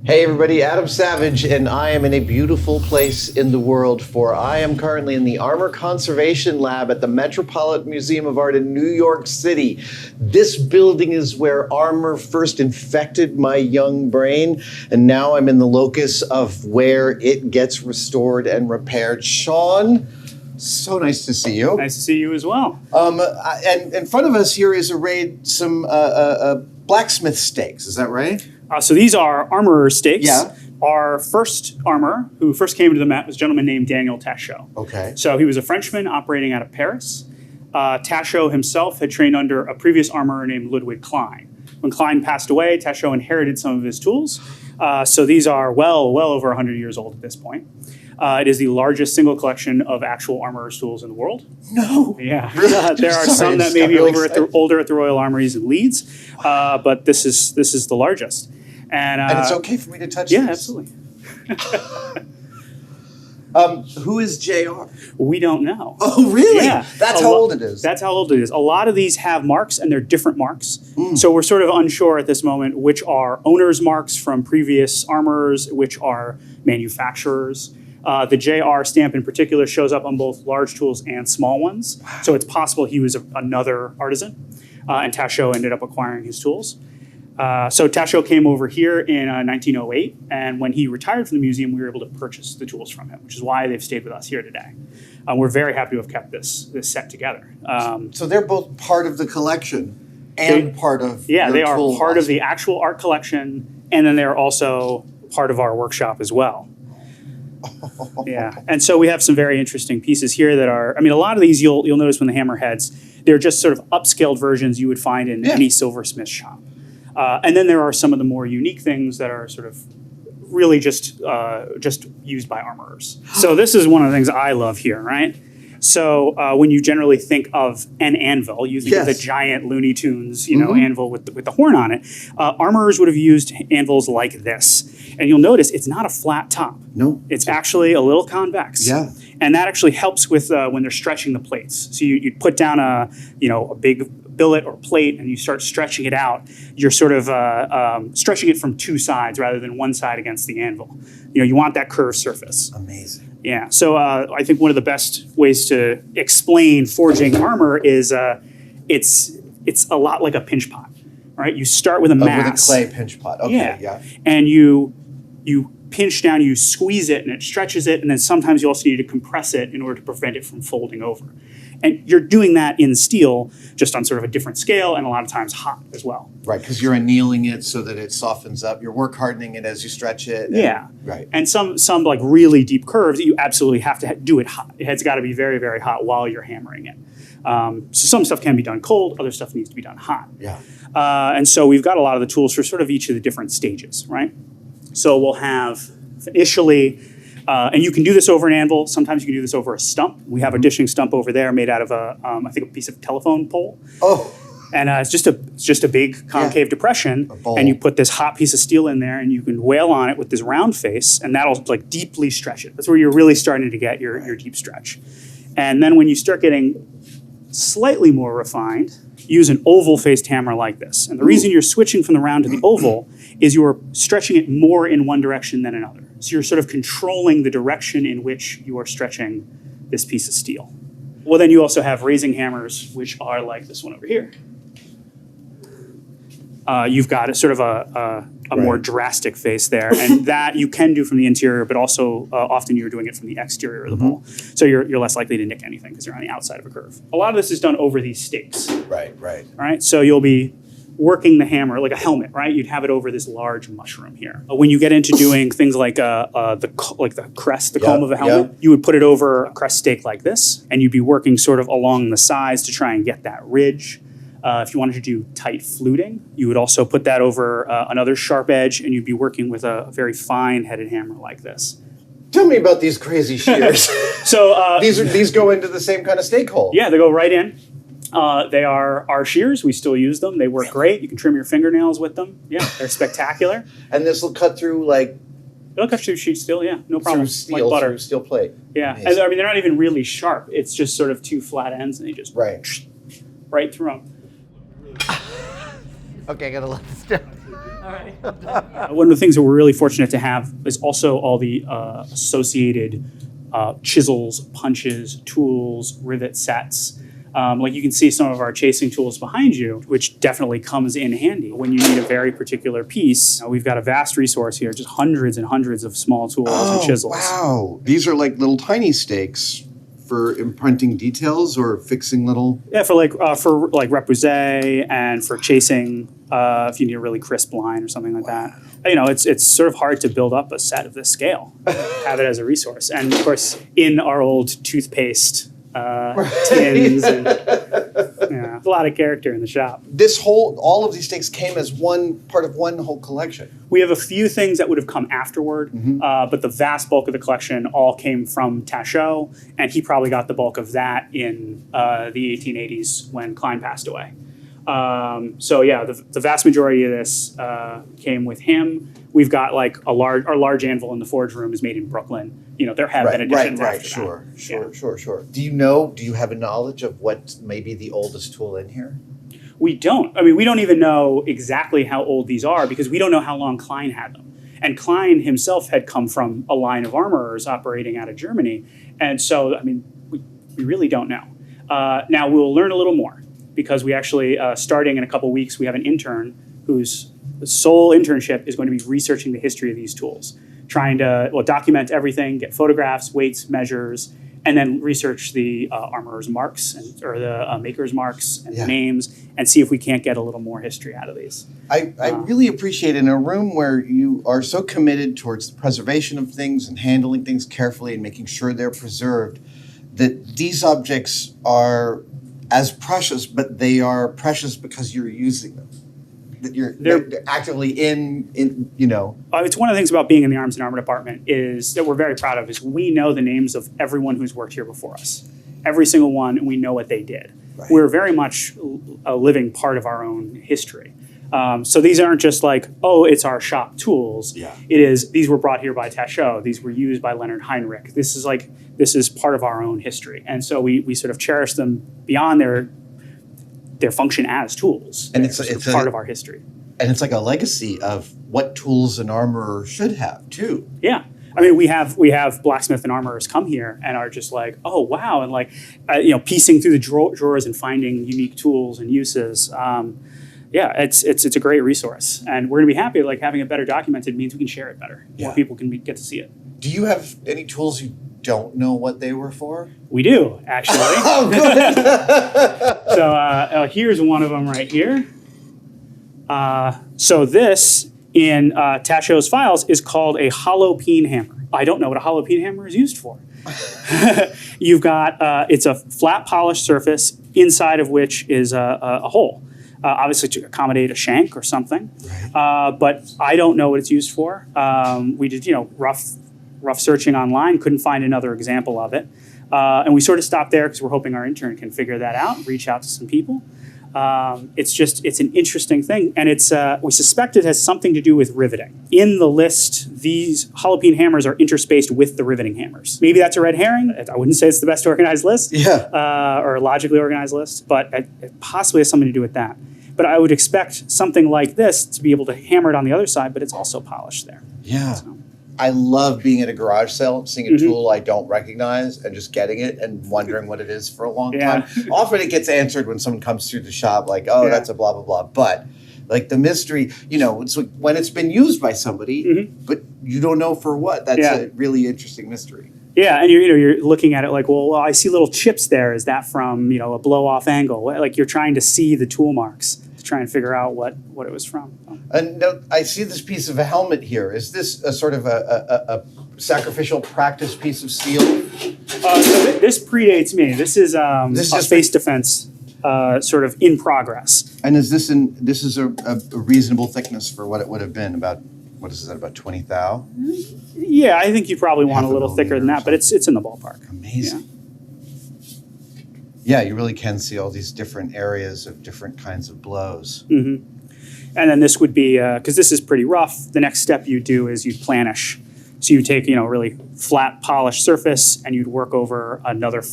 Hey everybody, Adam Savage, and I am in a beautiful place in the world, for I am currently in the Armor Conservation Lab at the Metropolitan Museum of Art in New York City. This building is where armor first infected my young brain, and now I'm in the locus of where it gets restored and repaired. Sean, so nice to see you. Nice to see you as well. And in front of us here is arrayed some blacksmith stakes, is that right? So these are armorer stakes. Yeah. Our first armorer, who first came to the Met, was a gentleman named Daniel Tachot. Okay. So he was a Frenchman operating out of Paris. Tachot himself had trained under a previous armorer named Ludwig Klein. When Klein passed away, Tachot inherited some of his tools. So these are well over 100 years old at this point. It is the largest single collection of actual armorer's tools in the world. No. Yeah. There are some that may be older at the Royal Armories in Leeds, but this is the largest. And it's okay for me to touch yeah, this? absolutely. Who is JR? We don't know. Oh, really? Yeah. That's how old it is. That's how old it is. A lot of these have marks, and they're different marks. So we're sort of unsure at this moment which are owner's marks from previous armorers, which are manufacturers. The JR stamp in particular shows up on both large tools and small ones. Wow. So it's possible he was another artisan, and Tachot ended up acquiring his tools. So Tachot came over here in 1908, and when he retired from the museum, we were able to purchase the tools from him, which is why they've stayed with us here today. We're very happy to have kept this set together. So they're both part of the collection and part of yeah, your they are tool part house. of the actual art collection, and then they're also part of our workshop as well. Yeah, and so we have some very interesting pieces here that are, I mean, a lot of these you'll notice when the hammerheads, they're just sort of upscaled versions you would find in any silversmith shop. And then there are some of the more unique things that are sort of really just used by armorers. So this is one of the things I love here, right? So when you generally think of an anvil, you think of the giant Looney Tunes, anvil with the horn on it. Armorers would have used anvils like this. And you'll notice it's not a flat top. No. It's actually a little convex. Yeah. And that actually helps with when they're stretching the plates. So you put down a big billet or plate and you start stretching it out. You're sort of stretching it from two sides rather than one side against the anvil. You want that curved surface. Amazing. Yeah, so I think one of the best ways to explain forging armor is it's a lot like a pinch pot, right? You start with a mass. With a clay pinch pot. Okay, yeah. And you pinch down, you squeeze it, and it stretches it, and then sometimes you also need to compress it in order to prevent it from folding over. And you're doing that in steel, just on sort of a different scale, and a lot of times hot as well. Right, because you're annealing it so that it softens up. You're work hardening it as you stretch it. Yeah. Right. And some like really deep curves, you absolutely have to do it hot. It's got to be very, very hot while you're hammering it. So some stuff can be done cold, other stuff needs to be done hot. Yeah. And so we've got a lot of the tools for sort of each of the different stages, right? So we'll have initially, and you can do this over an anvil. Sometimes you can do this over a stump. We have a dishing stump over there made out of I think a piece of telephone pole. Oh. And it's just a big concave depression, and you put this hot piece of steel in there, and you can wail on it with this round face, and that'll like deeply stretch it. That's where you're really starting to get your deep stretch. And then when you start getting slightly more refined, use an oval-faced hammer like this. And the reason you're switching from the round to the oval is you're stretching it more in one direction than another. So you're sort of controlling the direction in which you are stretching this piece of steel. Well, then you also have raising hammers, which are like this one over here. You've got a sort of a more drastic face there, and that you can do from the interior, but also often you're doing it from the exterior of the bowl. So you're less likely to nick anything because you're on the outside of a curve. A lot of this is done over these stakes. Right. All right, so you'll be working the hammer like a helmet, right? You'd have it over this large mushroom here. When you get into doing things like the crest, the comb of a helmet, you would put it over a crest stake like this, and you'd be working sort of along the sides to try and get that ridge. If you wanted to do tight fluting, you would also put that over another sharp edge, and you'd be working with a very fine-headed hammer like this. Tell me about these crazy shears. So these go into the same kind of stake hole. Yeah, they go right in. They are our shears. We still use them. They work great. You can trim your fingernails with them. Yeah, they're spectacular. And this will cut through like... It'll cut through sheet steel, yeah, no problem. Through steel, like butter. through steel plate. Yeah, Amazing. and I mean, they're not even really sharp. It's just sort of two flat ends, and they just right through them. Okay, I gotta let this down. One of the things that we're really fortunate to have is also all the associated chisels, punches, tools, rivet sets. Like you can see some of our chasing tools behind you, which definitely comes in handy when you need a very particular piece. We've got a vast resource here, just hundreds and hundreds of small tools and chisels. Wow. These are like little tiny stakes for imprinting details or fixing little... Yeah, for like repousse and for chasing if you need a really crisp line or something like that. You know, it's sort of hard to build up a set of this scale, have it as a resource. And of course, in our old toothpaste tins, and a lot of character in the shop. All of these stakes came as part of one whole collection. We have a few things that would have come afterward, but the vast bulk of the collection all came from Tachot, and he probably got the bulk of that in the 1880s when Klein passed away. The vast majority of this came with him. We've got like our large anvil in the forge room is made in Brooklyn. You know, there have been additions after that. Sure. Do you have a knowledge of what may be the oldest tool in here? We don't. I mean, we don't even know exactly how old these are because we don't know how long Klein had them. And Klein himself had come from a line of armorers operating out of Germany. And so, I mean, we really don't know. Now, we'll learn a little more because we actually, starting in a couple weeks, we have an intern whose sole internship is going to be researching the history of these tools, trying to document everything, get photographs, weights, measures, and then research the armorer's marks or the maker's marks and names and see if we can't get a little more history out of these. I really appreciate in a room where you are so committed towards the preservation of things and handling things carefully and making sure they're preserved, that these objects are as precious, but they are precious because you're using them. That they're actively in. It's one of the things about being in the Arms and Armor Department is that we're very proud of is we know the names of everyone who's worked here before us. Every single one, and we know what they did. Right. We're very much a living part of our own history. So these aren't just like, it's our shop tools. Yeah. It is, these were brought here by Tachot. These were used by Leonard Heinrich. This is part of our own history. And so we sort of cherish them beyond their function as tools. And it's part of our history. And it's like a legacy of what tools an armorer should have too. Yeah. I mean, we have blacksmith and armorers come here and are just like, oh, wow. And like, piecing through the drawers and finding unique tools and uses. It's a great resource. And we're going to be happy, like having it better documented means we can share it better. Yeah. More people can get to see it. Do you have any tools you don't know what they were for? We do, actually. Oh, good. So here's one of them right here. So this, in Tachot's files, is called a hollow peen hammer. I don't know what a hollow peen hammer is used for. You've got, it's a flat polished surface inside of which is a hole. Obviously to accommodate a shank or something. Right. But I don't know what it's used for. We did, rough searching online, couldn't find another example of it. And we sort of stopped there because we're hoping our intern can figure that out, reach out to some people. It's an interesting thing. And we suspect it has something to do with riveting. In the list, these hollow peen hammers are interspaced with the riveting hammers. Maybe that's a red herring. I wouldn't say it's the best organized list or logically organized list, but it possibly has something to do with that. But I would expect something like this to be able to hammer it on the other side, but it's also polished there. Yeah. So. I love being at a garage sale, seeing a tool I don't recognize and just getting it and wondering what it is for a long time. Often it gets answered when someone comes through the shop like, that's a blah, blah, blah. But like the mystery, it's like when it's been used by somebody, but you don't know for what. That's a really interesting mystery. Yeah, and you're looking at it like, well, I see little chips there. Is that from, a blow-off angle? Like you're trying to see the tool marks to try and figure out what it was from. And I see this piece of a helmet here. Is this a sort of a sacrificial practice piece of steel? So this predates me. This is a face defense sort of in progress. And is this a reasonable thickness for what it would have been? About, what is that, about 20 thou? Yeah, I think you probably want a little thicker than that, but it's in the ballpark. Amazing. Yeah, you really can see all these different areas of different kinds of blows. Mm-hmm. And then this would be, because this is pretty rough, the next step you do is you'd planish. So you take, a really flat polished surface and you'd work over another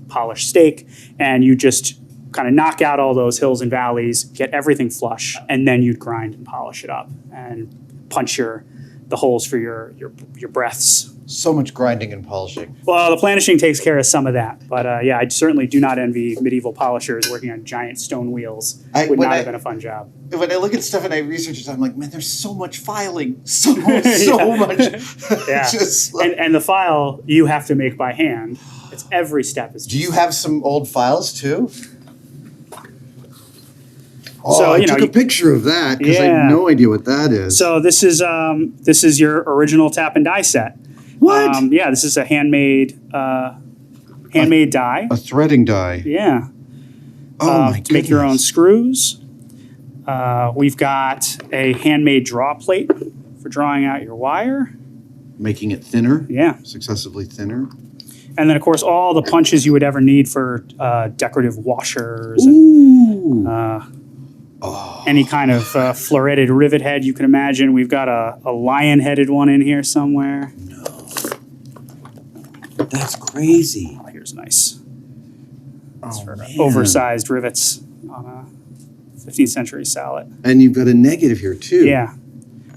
polished stake and you just kind of knock out all those hills and valleys, get everything flush, and then you'd grind and polish it up and punch the holes for your breaths. So much grinding and polishing. Well, the planishing takes care of some of that, but yeah, I certainly do not envy medieval polishers working on giant stone wheels. Would not have been a fun job. When I look at stuff and I research it, I'm like, man, there's so much filing, so much. Yeah, Just like, and the file you have to make by hand. It's every step is. Do you have some old files too? Oh, So, I took a picture of that because I have no idea what that is. So this is your original tap and die set. What? Yeah, this is a handmade die. A threading die. Yeah. Oh my goodness. To make your own screws. We've got a handmade draw plate for drawing out your wire. Making it thinner. Yeah. Successively thinner. And then, of course, all the punches you would ever need for decorative washers. Ooh. And, any kind of floretted rivet head you can imagine. We've got a lion-headed one in here somewhere. No. That's crazy. Oh, here's nice. Man. Oversized rivets on a 15th century sallet. And you've got a negative here too. Yeah.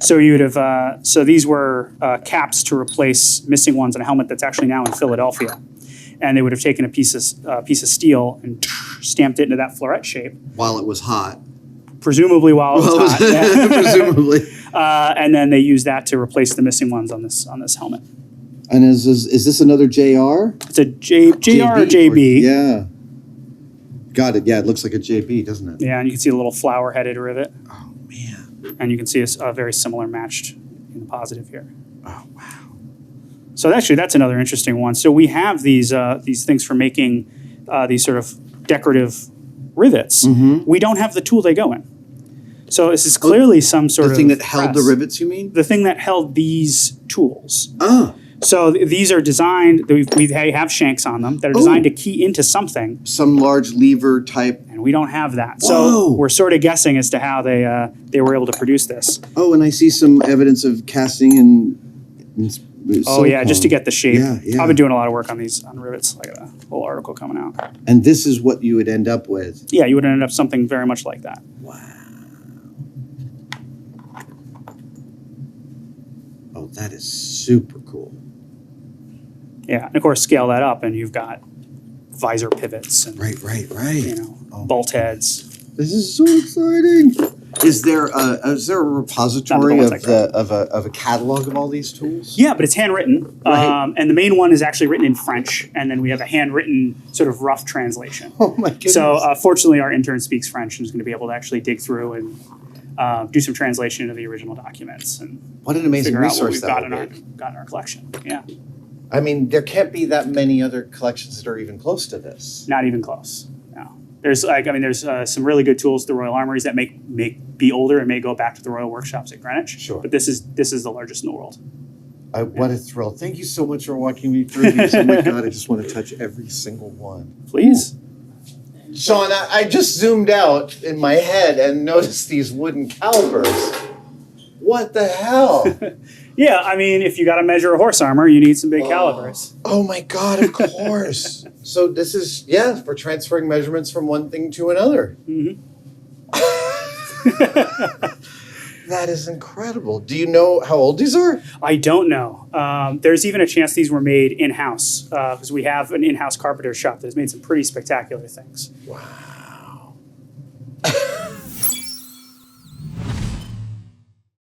So you would have. So these were caps to replace missing ones in a helmet that's actually now in Philadelphia, and they would have taken a piece of steel and stamped it into that floret shape. While it was hot. Presumably while it was hot. Yeah. Presumably. And then they used that to replace the missing ones on this helmet. And is this another JR? It's a JR or JB. Yeah. Got it. Yeah, it looks like a JB, doesn't it? Yeah, and you can see a little flower-headed rivet. Oh, man. And you can see a very similar matched in the positive here. Oh, wow. So actually, that's another interesting one. So we have these things for making these sort of decorative rivets. Mm-hmm. We don't have the tool they go in. So this is clearly some sort of The thing that held press. the rivets, you mean? The thing that held these tools. Ah. So these are designed, we have shanks on them that are designed to key into something. Some large lever type. And we don't have that. Whoa. So we're sort of guessing as to how they were able to produce this. Oh, and I see some evidence of casting and Oh yeah, just to get the shape. Yeah. I've been doing a lot of work on rivets. I got a whole article coming out. And this is what you would end up with. Yeah, you would end up something very much like that. Wow. Oh, that is super cool. Yeah, and of course scale that up and you've got visor pivots and Right. bolt heads. This is so exciting. Is there a repository of a catalog of all these tools? Yeah, but it's handwritten. Right. And the main one is actually written in French, and then we have a handwritten sort of rough translation. Oh my goodness. So fortunately, our intern speaks French and is going to be able to actually dig through and do some translation of the original documents and what an amazing figure out what resource we've that got would be. got in our collection. Yeah, I mean, there can't be that many other collections that are even close to this. not even close. No, there's some really good tools at the Royal Armories that may be older and may go back to the Royal Workshops at Greenwich. Sure. But this is the largest in the world. What a thrill. Thank you so much for walking me through these. Oh my God, I just want to touch every single one. Please. Sean, I just zoomed out in my head and noticed these wooden calipers. What the hell? Yeah, I mean, if you got to measure a horse armor, you need some big calipers. Oh my God, of course. So this is, for transferring measurements from one thing to another. Mm-hmm. That is incredible. Do you know how old these are? I don't know. There's even a chance these were made in-house because we have an in-house carpenter shop that has made some pretty spectacular things. Wow.